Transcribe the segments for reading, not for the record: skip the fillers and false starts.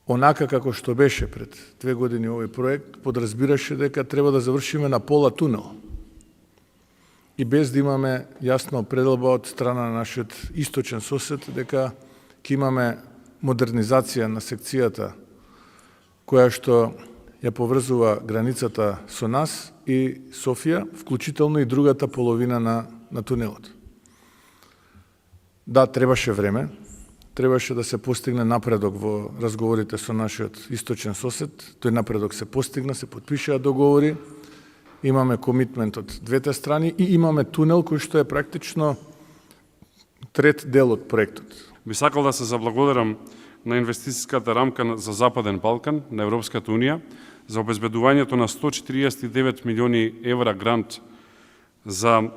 онака како што беше пред 2 години овој проект, подразбираше дека треба да завршиме на пола тунел. И без да имаме јасно пределба од страна на нашиот источен сосед, дека ќе имаме модернизација на секцијата која што ја поврзува границата со нас и Софија, вклучително и другата половина на тунелот. Да, требаше време, требаше да се постигне напредок во разговорите со нашиот источен сосед. Тој напредок се постигна, се потпишаа договори, имаме комитмент од двете страни и имаме тунел кој што е практично трет дел од проектот. Би сакал да се заблагодарам на инвестицијската рамка за Западен Балкан на Европската Унија за обезбедувањето на 149 милиони евра грант за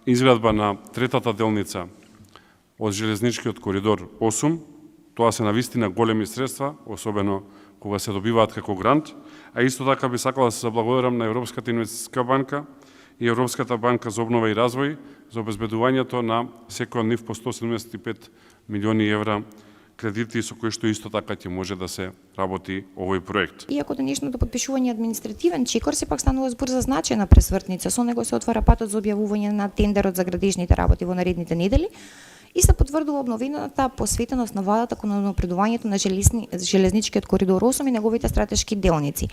изградба на третата делница од железничкиот коридор 8. Тоа се навистина големи средства, особено кога се добиваат како грант, а исто така би сакал да се заблагодарам на Европската инвестицијска банка и Европската банка за обнова и развој за обезбедувањето на секој од нив по 175 милиони евра кредити со кои што исто така ќе може да се работи овој проект. Иако денешното подпишување административен чекор, сепак станува збор за значајна пресвртница. Со него се отвара патот за објавување на тендерот за градежните работи во наредните недели и се потврдува обновената посветеност на владата кон напредувањето на железничкиот коридор 8 и неговите стратешки делници.